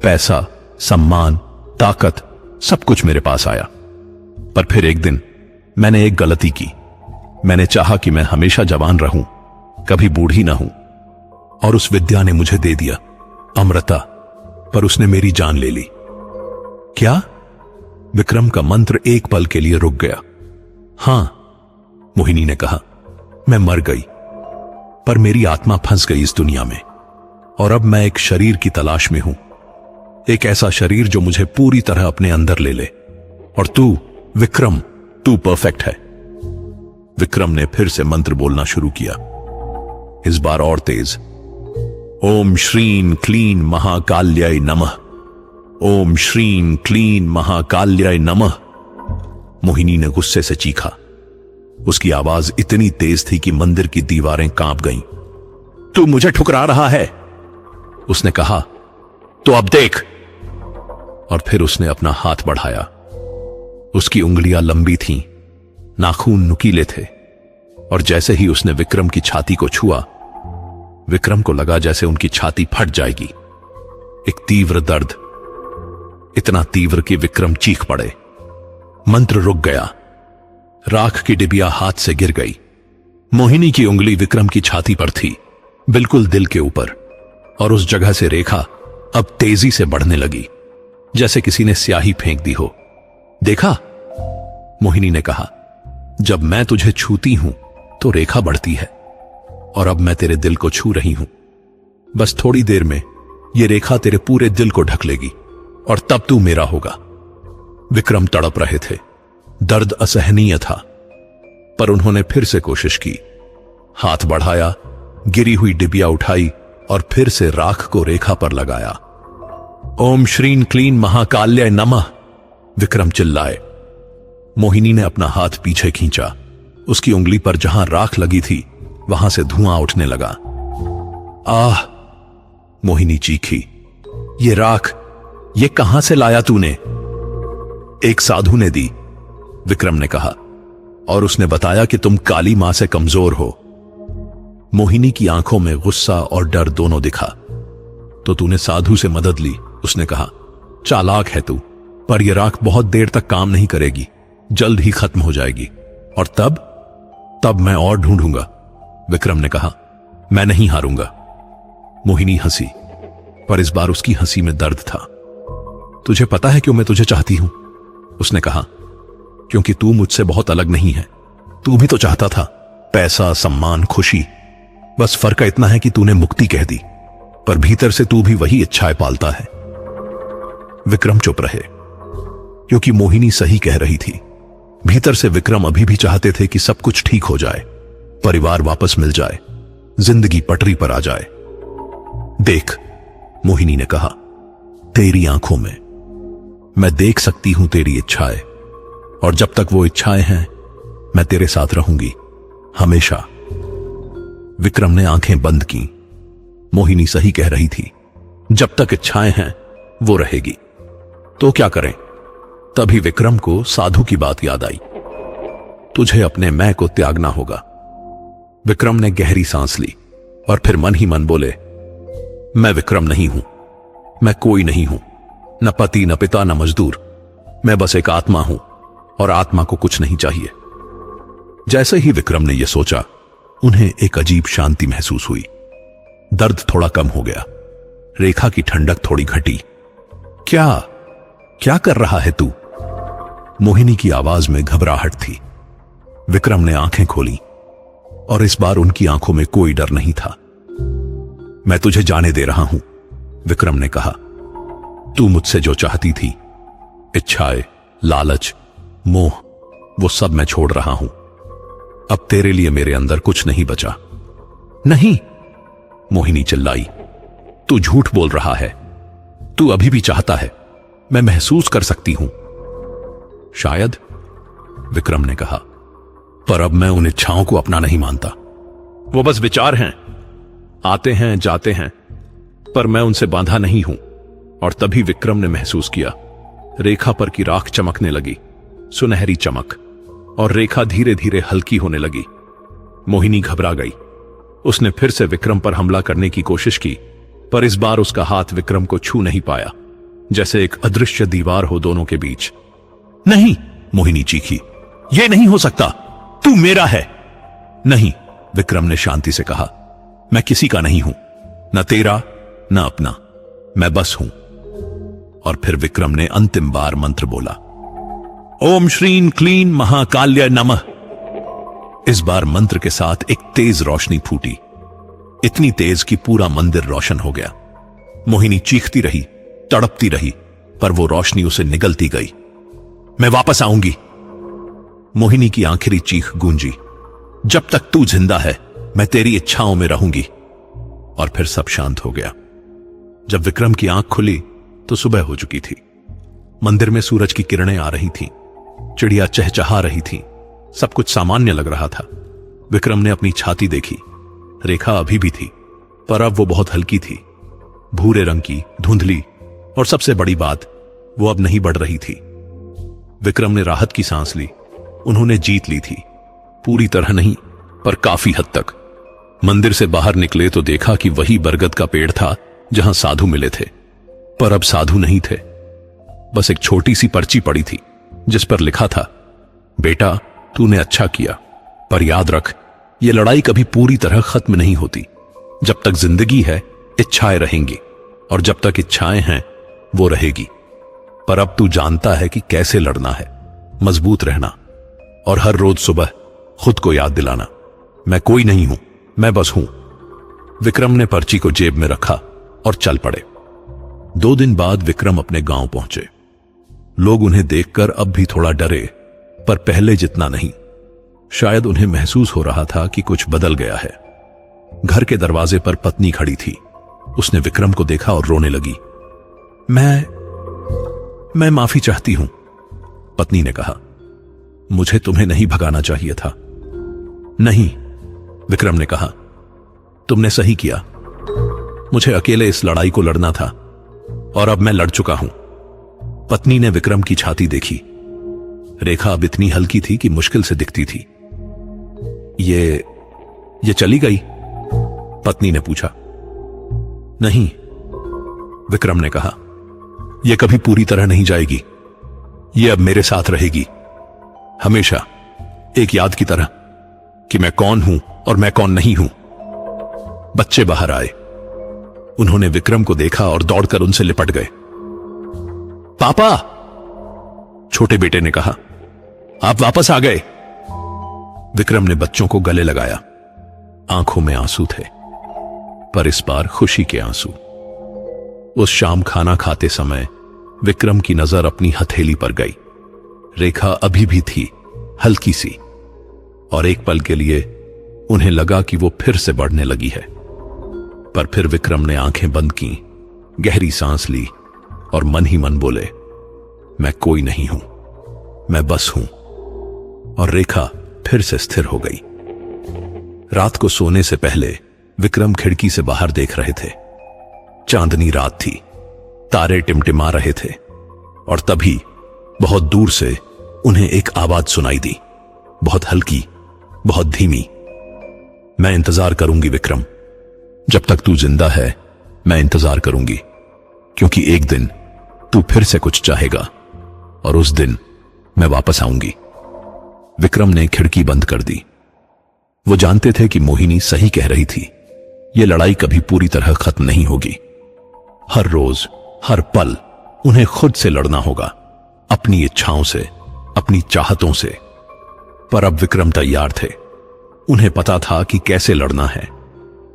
पैसा, सम्मान, ताकत, सब कुछ मेरे पास आया। पर फिर एक दिन मैंने एक गलती की। मैंने चाहा कि मैं हमेशा जवान रहूं, कभी बूढ़ी ना हूं। और उस विद्या ने मुझे दे दिया अमृता, पर उसने मेरी जान ले ली। क्या? विक्रम का मंत्र एक पल के लिए रुक गया। हां, मोहिनी ने कहा, मैं मर गई, पर मेरी आत्मा फंस गई इस दुनिया में। और अब मैं एक शरीर की तलाश में हूं, एक ऐसा शरीर जो मुझे पूरी तरह अपने अंदर ले ले। और तू विक्रम, तू परफेक्ट है। विक्रम ने फिर से मंत्र बोलना शुरू किया, इस बार और तेज। ओम श्रीं क्लीं महाकाल्याय नमः, ओम श्रीं क्लीं महाकाल्याय नमः। मोहिनी ने गुस्से से चीखा। उसकी आवाज इतनी तेज थी कि मंदिर की दीवारें कांप गईं। तू मुझे ठुकरा रहा है, उसने कहा, तो अब देख। और फिर उसने अपना हाथ बढ़ाया। उसकी उंगलियां लंबी थीं, नाखून नुकीले थे, और जैसे ही उसने विक्रम की छाती को छुआ, विक्रम को लगा जैसे उनकी छाती फट जाएगी। एक तीव्र दर्द, इतना तीव्र कि विक्रम चीख पड़े। मंत्र रुक गया। राख की डिबिया हाथ से गिर गई। मोहिनी की उंगली विक्रम की छाती पर थी, बिल्कुल दिल के ऊपर, और उस जगह से रेखा अब तेजी से बढ़ने लगी, जैसे किसी ने स्याही फेंक दी हो। देखा? मोहिनी ने कहा, जब मैं तुझे छूती हूं तो रेखा बढ़ती है, और अब मैं तेरे दिल को छू रही हूं। बस थोड़ी देर में ये रेखा तेरे पूरे दिल को ढक लेगी और तब तू मेरा होगा। विक्रम तड़प रहे थे, दर्द असहनीय था, पर उन्होंने फिर से कोशिश की। हाथ बढ़ाया, गिरी हुई डिबिया उठाई और फिर से राख को रेखा पर लगाया। ओम श्रीं क्लीं महाकाल्य नमः, विक्रम चिल्लाए। मोहिनी ने अपना हाथ पीछे खींचा। उसकी उंगली पर जहां राख लगी थी वहां से धुआं उठने लगा। आह, मोहिनी चीखी, ये राख, ये कहां से लाया तूने? एक साधु ने दी, विक्रम ने कहा, और उसने बताया कि तुम काली मां से कमजोर हो। मोहिनी की आंखों में गुस्सा और डर दोनों दिखा। तो तूने साधु से मदद ली, उसने कहा। चालाक है तू, पर यह राख बहुत देर तक काम नहीं करेगी, जल्द ही खत्म हो जाएगी। और तब मैं और ढूंढूंगा, विक्रम ने कहा। मैं नहीं हारूंगा। मोहिनी हंसी, पर इस बार उसकी हंसी में दर्द था। तुझे पता है क्यों मैं तुझे चाहती हूं? उसने कहा। क्योंकि तू मुझसे बहुत अलग नहीं है। तू भी तो चाहता था, पैसा, सम्मान, खुशी। बस फर्क इतना है कि तूने मुक्ति कह दी, पर भीतर से तू भी वही इच्छाएं पालता है। विक्रम चुप रहे, क्योंकि मोहिनी सही कह रही थी। भीतर से विक्रम अभी भी चाहते थे कि सब कुछ ठीक हो जाए, परिवार वापस मिल जाए, जिंदगी पटरी पर आ जाए। देख, मोहिनी ने कहा, तेरी आंखों में मैं देख सकती हूं तेरी इच्छाएं, और जब तक वो इच्छाएं हैं मैं तेरे साथ रहूंगी, हमेशा। विक्रम ने आंखें बंद की। मोहिनी सही कह रही थी, जब तक इच्छाएं हैं वो रहेगी। तो क्या करें? तभी विक्रम को साधु की बात याद आई। तुझे अपने मैं को त्यागना होगा। विक्रम ने गहरी सांस ली और फिर मन ही मन बोले, मैं विक्रम नहीं हूं, मैं कोई नहीं हूं, न पति, न पिता, न मजदूर। मैं बस एक आत्मा हूं, और आत्मा को कुछ नहीं चाहिए। जैसे ही विक्रम ने यह सोचा, उन्हें एक अजीब शांति महसूस हुई। दर्द थोड़ा कम हो गया, रेखा की ठंडक थोड़ी घटी। क्या कर रहा है तू? मोहिनी की आवाज में घबराहट थी। विक्रम ने आंखें खोली, और इस बार उनकी आंखों में कोई डर नहीं था। मैं तुझे जाने दे रहा हूं, विक्रम ने कहा। तू मुझसे जो चाहती थी, इच्छाएं, लालच, मोह, वो सब मैं छोड़ रहा हूं। अब तेरे लिए मेरे अंदर कुछ नहीं बचा। नहीं, मोहिनी चिल्लाई, तू झूठ बोल रहा है। तू अभी भी चाहता है, मैं महसूस कर सकती हूं। शायद, विक्रम ने कहा, पर अब मैं उन इच्छाओं को अपना नहीं मानता। वो बस विचार हैं, आते हैं, जाते हैं, पर मैं उनसे बांधा नहीं हूं। और तभी विक्रम ने महसूस किया, रेखा पर की राख चमकने लगी, सुनहरी चमक, और रेखा धीरे धीरे हल्की होने लगी। मोहिनी घबरा गई। उसने फिर से विक्रम पर हमला करने की कोशिश की, पर इस बार उसका हाथ विक्रम को छू नहीं पाया, जैसे एक अदृश्य दीवार हो दोनों के बीच। नहीं, मोहिनी चीखी, यह नहीं हो सकता, तू मेरा है। नहीं, विक्रम ने शांति से कहा, मैं किसी का नहीं हूं, न तेरा न अपना, मैं बस हूं। और फिर विक्रम ने अंतिम बार मंत्र बोला, ओम श्रीं क्लीं महाकाल्य नमः। इस बार मंत्र के साथ एक तेज रोशनी फूटी, इतनी तेज कि पूरा मंदिर रोशन हो गया। मोहिनी चीखती रही, तड़पती रही, पर वो रोशनी उसे निगलती गई। मैं वापस आऊंगी। मोहिनी की आखिरी चीख गूंजी, जब तक तू जिंदा है मैं तेरी इच्छाओं में रहूंगी। और फिर सब शांत हो गया। जब विक्रम की आंख खुली तो सुबह हो चुकी थी। मंदिर में सूरज की किरणें आ रही थीं, चिड़िया चहचहा रही थी, सब कुछ सामान्य लग रहा था। विक्रम ने अपनी छाती देखी, रेखा अभी भी थी, पर अब वो बहुत हल्की थी, भूरे रंग की, धुंधली, और सबसे बड़ी बात, वो अब नहीं बढ़ रही थी। विक्रम ने राहत की सांस ली। उन्होंने जीत ली थी, पूरी तरह नहीं, पर काफी हद तक। मंदिर से बाहर निकले तो देखा कि वही बरगद का पेड़ था जहां साधु मिले थे, पर अब साधु नहीं थे। बस एक छोटी सी पर्ची पड़ी थी जिस पर लिखा था, बेटा तूने अच्छा किया, पर याद रख ये लड़ाई कभी पूरी तरह खत्म नहीं होती। जब तक जिंदगी है इच्छाएं रहेंगी, और जब तक इच्छाएं हैं वो रहेगी। पर अब तू जानता है कि कैसे लड़ना है, मजबूत रहना, और हर रोज सुबह खुद को याद दिलाना, मैं कोई नहीं हूं, मैं बस हूं। विक्रम ने पर्ची को जेब में रखा और चल पड़े। 2 दिन बाद विक्रम अपने गांव पहुंचे। लोग उन्हें देखकर अब भी थोड़ा डरे, पर पहले जितना नहीं। शायद उन्हें महसूस हो रहा था कि कुछ बदल गया है। घर के दरवाजे पर पत्नी खड़ी थी। उसने विक्रम को देखा और रोने लगी। मैं माफी चाहती हूं, पत्नी ने कहा। मुझे तुम्हें नहीं भगाना चाहिए था। नहीं, विक्रम ने कहा, तुमने सही किया। मुझे अकेले इस लड़ाई को लड़ना था और अब मैं लड़ चुका हूं। पत्नी ने विक्रम की छाती देखी। रेखा अब इतनी हल्की थी कि मुश्किल से दिखती थी। ये चली गई? पत्नी ने पूछा। नहीं, विक्रम ने कहा, यह कभी पूरी तरह नहीं जाएगी। यह अब मेरे साथ रहेगी, हमेशा, एक याद की तरह कि मैं कौन हूं और मैं कौन नहीं हूं। बच्चे बाहर आए। उन्होंने विक्रम को देखा और दौड़कर उनसे लिपट गए। पापा, छोटे बेटे ने कहा, आप वापस आ गए। विक्रम ने बच्चों को गले लगाया। आंखों में आंसू थे, पर इस बार खुशी के आंसू। उस शाम खाना खाते समय विक्रम की नजर अपनी हथेली पर गई। रेखा अभी भी थी, हल्की सी, और एक पल के लिए उन्हें लगा कि वो फिर से बढ़ने लगी है। पर फिर विक्रम ने आंखें बंद की, गहरी सांस ली और मन ही मन बोले, मैं कोई नहीं हूं, मैं बस हूं। और रेखा फिर से स्थिर हो गई। रात को सोने से पहले विक्रम खिड़की से बाहर देख रहे थे। चांदनी रात थी, तारे टिमटिमा रहे थे, और तभी बहुत दूर से उन्हें एक आवाज सुनाई दी, बहुत हल्की, बहुत धीमी। मैं इंतजार करूंगी विक्रम, जब तक तू जिंदा है मैं इंतजार करूंगी, क्योंकि एक दिन तू फिर से कुछ चाहेगा और उस दिन मैं वापस आऊंगी। विक्रम ने खिड़की बंद कर दी। वो जानते थे कि मोहिनी सही कह रही थी। यह लड़ाई कभी पूरी तरह खत्म नहीं होगी। हर रोज, हर पल उन्हें खुद से लड़ना होगा, अपनी इच्छाओं से, अपनी चाहतों से। पर अब विक्रम तैयार थे। उन्हें पता था कि कैसे लड़ना है।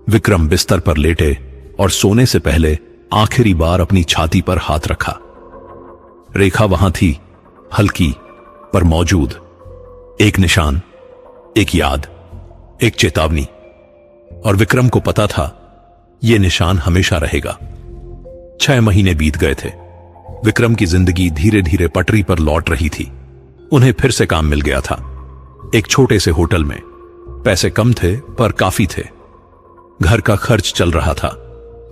विक्रम बिस्तर पर लेटे और सोने से पहले आखिरी बार अपनी छाती पर हाथ रखा। रेखा वहां थी, हल्की पर मौजूद। एक निशान, एक याद, एक चेतावनी। और विक्रम को पता था यह निशान हमेशा रहेगा। 6 महीने बीत गए थे। विक्रम की जिंदगी धीरे धीरे पटरी पर लौट रही थी। उन्हें फिर से काम मिल गया था, एक छोटे से होटल में। पैसे कम थे पर काफी थे। घर का खर्च चल रहा था,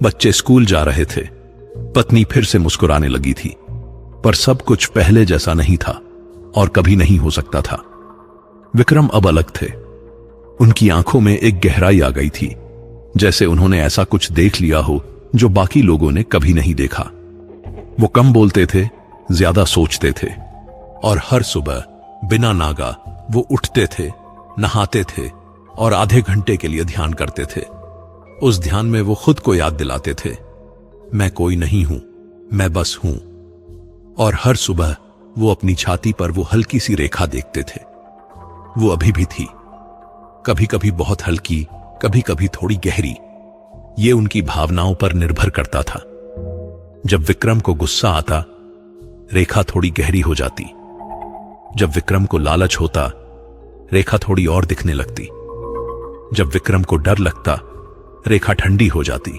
बच्चे स्कूल जा रहे थे। पत्नी फिर से मुस्कुराने लगी थी। पर सब कुछ पहले जैसा नहीं था और कभी नहीं हो सकता था। विक्रम अब अलग थे। उनकी आंखों में एक गहराई आ गई थी, जैसे उन्होंने ऐसा कुछ देख लिया हो जो बाकी लोगों ने कभी नहीं देखा। वो कम बोलते थे, ज्यादा सोचते थे, और हर सुबह बिना नागा वो उठते थे, नहाते थे और आधे घंटे के लिए ध्यान करते थे। उस ध्यान में वो खुद को याद दिलाते थे, मैं कोई नहीं हूं, मैं बस हूं। और हर सुबह वो अपनी छाती पर वो हल्की सी रेखा देखते थे। वो अभी भी थी, कभी कभी बहुत हल्की, कभी कभी थोड़ी गहरी। ये उनकी भावनाओं पर निर्भर करता था। जब विक्रम को गुस्सा आता, रेखा थोड़ी गहरी हो जाती। जब विक्रम को लालच होता, रेखा थोड़ी और दिखने लगती। जब विक्रम को डर लगता, रेखा ठंडी हो जाती।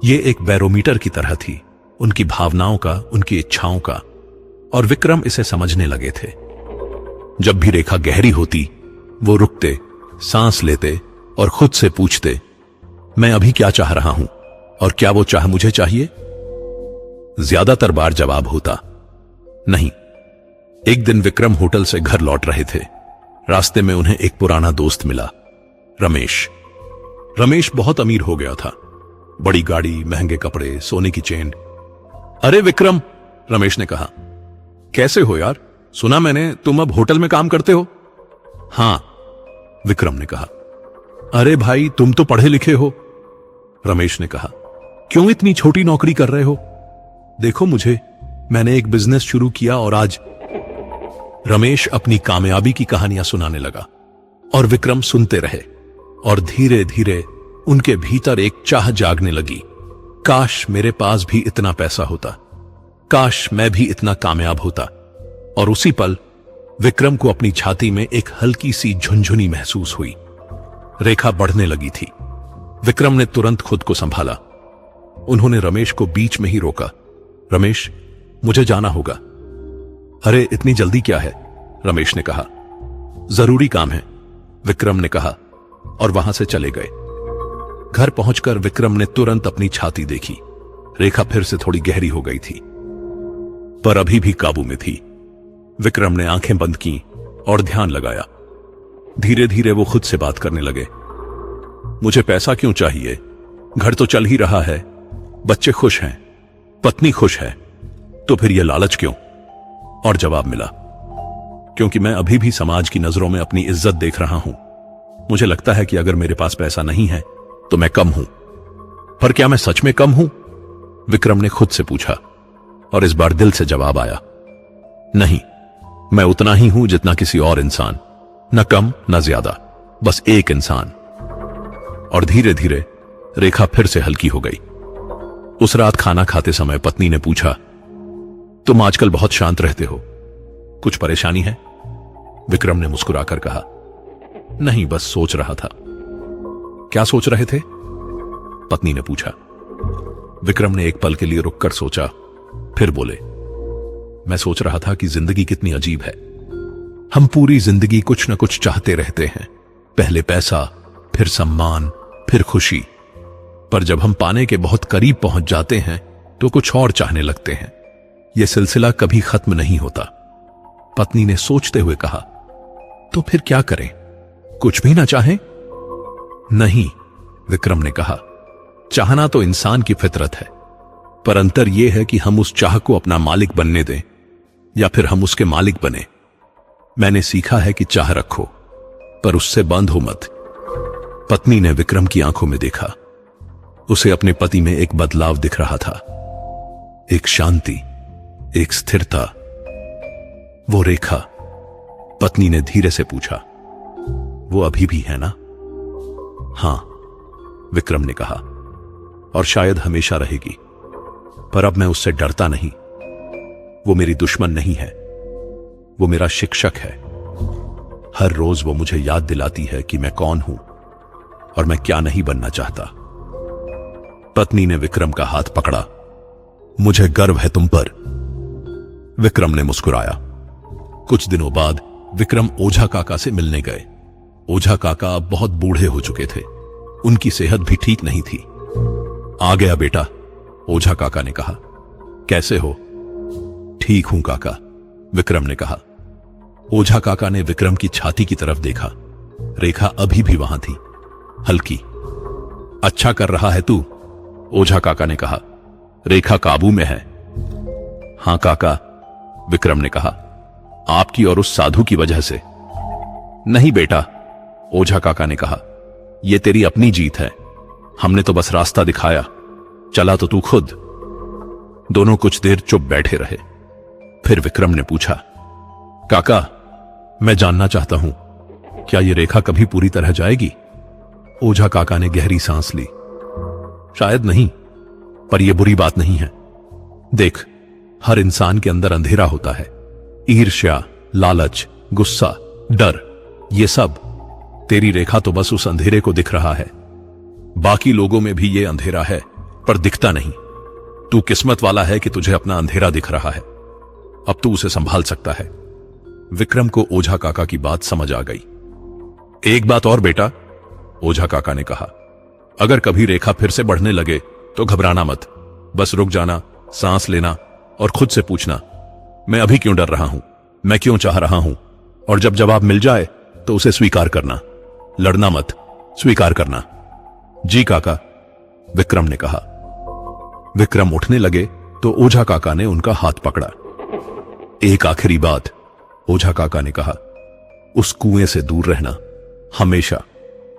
ये एक बैरोमीटर की तरह थी, उनकी भावनाओं का, उनकी इच्छाओं का। और विक्रम इसे समझने लगे थे। जब भी रेखा गहरी होती, वो रुकते, सांस लेते और खुद से पूछते, मैं अभी क्या चाह रहा हूं और क्या वो चाह मुझे चाहिए? ज्यादातर बार जवाब होता, नहीं। एक दिन विक्रम होटल से घर लौट रहे थे। रास्ते में उन्हें एक पुराना दोस्त मिला, रमेश। रमेश बहुत अमीर हो गया था, बड़ी गाड़ी, महंगे कपड़े, सोने की चेन। अरे विक्रम, रमेश ने कहा, कैसे हो यार? सुना मैंने तुम अब होटल में काम करते हो। हां, विक्रम ने कहा। अरे भाई, तुम तो पढ़े लिखे हो, रमेश ने कहा। क्यों इतनी छोटी नौकरी कर रहे हो? देखो मुझे, मैंने एक बिजनेस शुरू किया और आज। रमेश अपनी कामयाबी की कहानियां सुनाने लगा और विक्रम सुनते रहे। और धीरे धीरे उनके भीतर एक चाह जागने लगी। काश मेरे पास भी इतना पैसा होता, काश मैं भी इतना कामयाब होता। और उसी पल विक्रम को अपनी छाती में एक हल्की सी झुनझुनी महसूस हुई। रेखा बढ़ने लगी थी। विक्रम ने तुरंत खुद को संभाला। उन्होंने रमेश को बीच में ही रोका। रमेश, मुझे जाना होगा। अरे इतनी जल्दी क्या है? रमेश ने कहा। जरूरी काम है, विक्रम ने कहा और वहां से चले गए। घर पहुंचकर विक्रम ने तुरंत अपनी छाती देखी। रेखा फिर से थोड़ी गहरी हो गई थी, पर अभी भी काबू में थी। विक्रम ने आंखें बंद की और ध्यान लगाया। धीरे धीरे वो खुद से बात करने लगे। मुझे पैसा क्यों चाहिए? घर तो चल ही रहा है, बच्चे खुश हैं, पत्नी खुश है, तो फिर यह लालच क्यों? और जवाब मिला, क्योंकि मैं अभी भी समाज की नजरों में अपनी इज्जत देख रहा हूं। मुझे लगता है कि अगर मेरे पास पैसा नहीं है तो मैं कम हूं। पर क्या मैं सच में कम हूं? विक्रम ने खुद से पूछा और इस बार दिल से जवाब आया, नहीं, मैं उतना ही हूं जितना किसी और इंसान, न कम न ज्यादा, बस एक इंसान। और धीरे धीरे रेखा फिर से हल्की हो गई। उस रात खाना खाते समय पत्नी ने पूछा, तुम आजकल बहुत शांत रहते हो, कुछ परेशानी है? विक्रम ने मुस्कुराकर कहा, नहीं, बस सोच रहा था। क्या सोच रहे थे? पत्नी ने पूछा। विक्रम ने एक पल के लिए रुककर सोचा, फिर बोले, मैं सोच रहा था कि जिंदगी कितनी अजीब है। हम पूरी जिंदगी कुछ न कुछ चाहते रहते हैं, पहले पैसा, फिर सम्मान, फिर खुशी। पर जब हम पाने के बहुत करीब पहुंच जाते हैं तो कुछ और चाहने लगते हैं। यह सिलसिला कभी खत्म नहीं होता। पत्नी ने सोचते हुए कहा, तो फिर क्या करें? कुछ भी ना चाहें? नहीं, विक्रम ने कहा, चाहना तो इंसान की फितरत है, पर अंतर यह है कि हम उस चाह को अपना मालिक बनने दें या फिर हम उसके मालिक बने। मैंने सीखा है कि चाह रखो, पर उससे बंध हो मत। पत्नी ने विक्रम की आंखों में देखा। उसे अपने पति में एक बदलाव दिख रहा था, एक शांति, एक स्थिरता। वो रेखा? पत्नी ने धीरे से पूछा। वो अभी भी है ना? हां, विक्रम ने कहा, और शायद हमेशा रहेगी। पर अब मैं उससे डरता नहीं। वो मेरी दुश्मन नहीं है, वो मेरा शिक्षक है। हर रोज वो मुझे याद दिलाती है कि मैं कौन हूं और मैं क्या नहीं बनना चाहता। पत्नी ने विक्रम का हाथ पकड़ा। मुझे गर्व है तुम पर। विक्रम ने मुस्कुराया। कुछ दिनों बाद विक्रम ओझा काका से मिलने गए। ओझा काका अब बहुत बूढ़े हो चुके थे। उनकी सेहत भी ठीक नहीं थी। आ गया बेटा, ओझा काका ने कहा। कैसे हो? ठीक हूं काका, विक्रम ने कहा। ओझा काका ने विक्रम की छाती की तरफ देखा। रेखा अभी भी वहां थी, हल्की। अच्छा कर रहा है तू, ओझा काका ने कहा। रेखा काबू में है। हां काका, विक्रम ने कहा, आपकी और उस साधु की वजह से। नहीं बेटा, ओझा काका ने कहा, यह तेरी अपनी जीत है। हमने तो बस रास्ता दिखाया, चला तो तू खुद। दोनों कुछ देर चुप बैठे रहे। फिर विक्रम ने पूछा, काका, मैं जानना चाहता हूं, क्या यह रेखा कभी पूरी तरह जाएगी? ओझा काका ने गहरी सांस ली। शायद नहीं, पर यह बुरी बात नहीं है। देख, हर इंसान के अंदर अंधेरा होता है। ईर्ष्या, लालच, गुस्सा, डर, ये सब। तेरी रेखा तो बस उस अंधेरे को दिख रहा है। बाकी लोगों में भी यह अंधेरा है, पर दिखता नहीं। तू किस्मत वाला है कि तुझे अपना अंधेरा दिख रहा है। अब तू उसे संभाल सकता है। विक्रम को ओझा काका की बात समझ आ गई। एक बात और बेटा, ओझा काका ने कहा, अगर कभी रेखा फिर से बढ़ने लगे तो घबराना मत। बस रुक जाना, सांस लेना और खुद से पूछना, मैं अभी क्यों डर रहा हूं, मैं क्यों चाह रहा हूं? और जब जवाब मिल जाए तो उसे स्वीकार करना। लड़ना मत, स्वीकार करना। जी काका, विक्रम ने कहा। विक्रम उठने लगे तो ओझा काका ने उनका हाथ पकड़ा। एक आखिरी बात, ओझा काका ने कहा, उस कुएं से दूर रहना, हमेशा।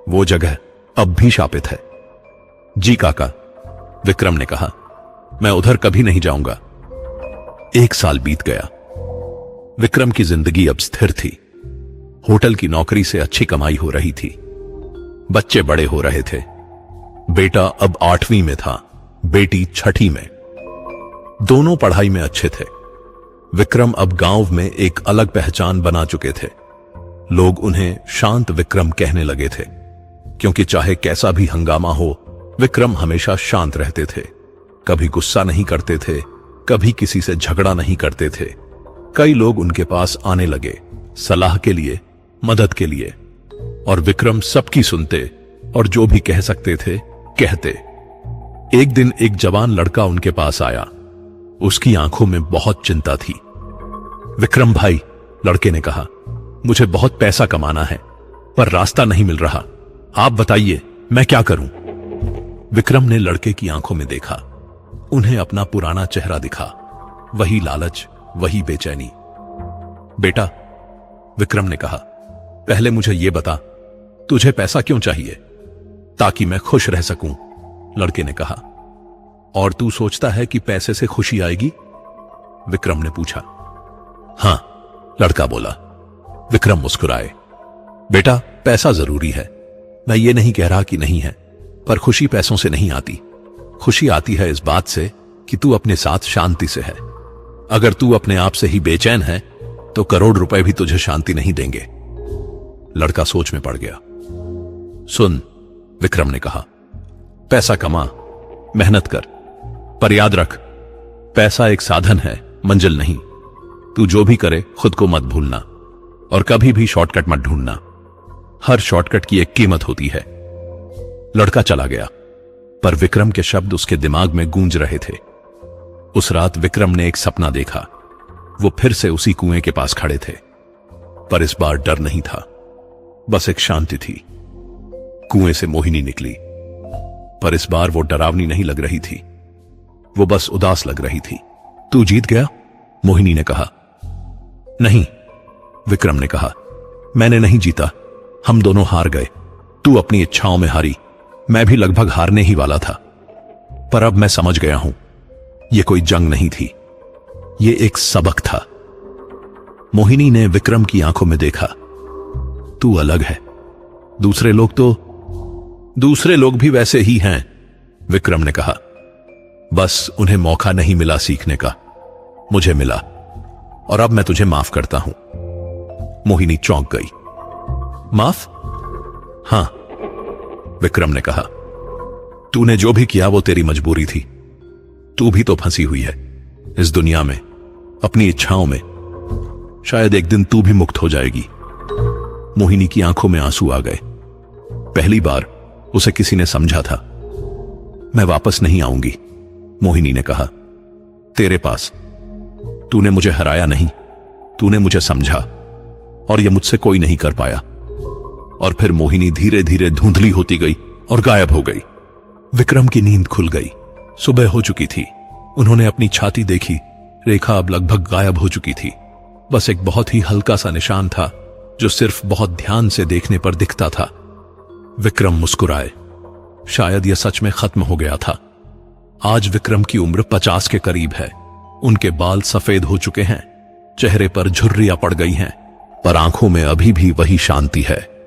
वो जगह अब भी शापित है। जी काका, विक्रम ने कहा, मैं उधर कभी नहीं जाऊंगा। 1 साल बीत गया। विक्रम की जिंदगी अब स्थिर थी। होटल की नौकरी से अच्छी कमाई हो रही थी। बच्चे बड़े हो रहे थे। बेटा अब 8वीं में था, बेटी 6ठी में। दोनों पढ़ाई में अच्छे थे। विक्रम अब गांव में एक अलग पहचान बना चुके थे। लोग उन्हें शांत विक्रम कहने लगे थे, क्योंकि चाहे कैसा भी हंगामा हो, विक्रम हमेशा शांत रहते थे। कभी गुस्सा नहीं करते थे, कभी किसी से झगड़ा नहीं करते थे। कई लोग उनके पास आने लगे, सलाह के लिए, मदद के लिए, और विक्रम सबकी सुनते और जो भी कह सकते थे कहते। एक दिन एक जवान लड़का उनके पास आया। उसकी आंखों में बहुत चिंता थी। विक्रम भाई, लड़के ने कहा, मुझे बहुत पैसा कमाना है, पर रास्ता नहीं मिल रहा। आप बताइए मैं क्या करूं? विक्रम ने लड़के की आंखों में देखा। उन्हें अपना पुराना चेहरा दिखा, वही लालच, वही बेचैनी। बेटा, विक्रम ने कहा, पहले मुझे यह बता, तुझे पैसा क्यों चाहिए? ताकि मैं खुश रह सकूं, लड़के ने कहा। और तू सोचता है कि पैसे से खुशी आएगी? विक्रम ने पूछा। हां, लड़का बोला। विक्रम मुस्कुराए। बेटा, पैसा जरूरी है, मैं ये नहीं कह रहा कि नहीं है, पर खुशी पैसों से नहीं आती। खुशी आती है इस बात से कि तू अपने साथ शांति से है। अगर तू अपने आप से ही बेचैन है तो करोड़ रुपए भी तुझे शांति नहीं देंगे। लड़का सोच में पड़ गया। सुन, विक्रम ने कहा, पैसा कमा, मेहनत कर, पर याद रख, पैसा एक साधन है, मंजिल नहीं। तू जो भी करे खुद को मत भूलना, और कभी भी शॉर्टकट मत ढूंढना। हर शॉर्टकट की एक कीमत होती है। लड़का चला गया, पर विक्रम के शब्द उसके दिमाग में गूंज रहे थे। उस रात विक्रम ने एक सपना देखा। वो फिर से उसी कुएं के पास खड़े थे, पर इस बार डर नहीं था, बस एक शांति थी। कुएं से मोहिनी निकली, पर इस बार वो डरावनी नहीं लग रही थी, वो बस उदास लग रही थी। तू जीत गया? मोहिनी ने कहा। नहीं, विक्रम ने कहा, मैंने नहीं जीता, हम दोनों हार गए। तू अपनी इच्छाओं में हारी, मैं भी लगभग हारने ही वाला था। पर अब मैं समझ गया हूं, यह कोई जंग नहीं थी, यह एक सबक था। मोहिनी ने विक्रम की आंखों में देखा। तू अलग है, दूसरे लोग भी वैसे ही हैं, विक्रम ने कहा। बस उन्हें मौका नहीं मिला सीखने का, मुझे मिला, और अब मैं तुझे माफ करता हूं। मोहिनी चौंक गई। माफ? हां, विक्रम ने कहा। तूने जो भी किया वो तेरी मजबूरी थी। तू भी तो फंसी हुई है इस दुनिया में, अपनी इच्छाओं में। शायद एक दिन तू भी मुक्त हो जाएगी। मोहिनी की आंखों में आंसू आ गए। पहली बार उसे किसी ने समझा था। मैं वापस नहीं आऊंगी, मोहिनी ने कहा, तेरे पास। तूने मुझे हराया नहीं, तूने मुझे समझा, और यह मुझसे कोई नहीं कर पाया। और फिर मोहिनी धीरे धीरे धुंधली होती गई और गायब हो गई। विक्रम की नींद खुल गई। सुबह हो चुकी थी। उन्होंने अपनी छाती देखी, रेखा अब लगभग गायब हो चुकी थी। बस एक बहुत ही हल्का सा निशान था जो सिर्फ बहुत ध्यान से देखने पर दिखता था। विक्रम मुस्कुराए। शायद यह सच में खत्म हो गया था। आज विक्रम की उम्र 50 के करीब है। उनके बाल सफेद हो चुके हैं, चेहरे पर झुर्रियां पड़ गई हैं, पर आंखों में अभी भी वही शांति है।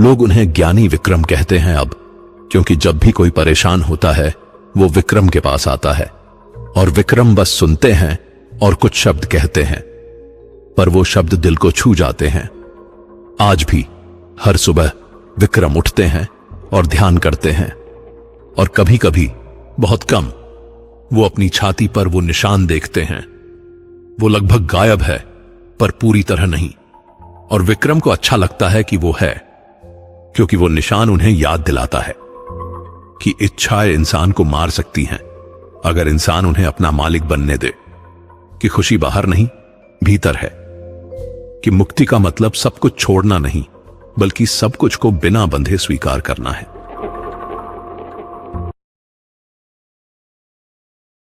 लोग उन्हें ज्ञानी विक्रम कहते हैं अब, क्योंकि जब भी कोई परेशान होता है वो विक्रम के पास आता है, और विक्रम बस सुनते हैं और कुछ शब्द कहते हैं, पर वो शब्द दिल को छू जाते हैं। आज भी हर सुबह विक्रम उठते हैं और ध्यान करते हैं, और कभी कभी, बहुत कम, वो अपनी छाती पर वो निशान देखते हैं। वो लगभग गायब है, पर पूरी तरह नहीं। और विक्रम को अच्छा लगता है कि वो है, क्योंकि वो निशान उन्हें याद दिलाता है कि इच्छाएं इंसान को मार सकती हैं, अगर इंसान उन्हें अपना मालिक बनने दे। कि खुशी बाहर नहीं, भीतर है। कि मुक्ति का मतलब सब कुछ छोड़ना नहीं, बल्कि सब कुछ को बिना बंधे स्वीकार करना है।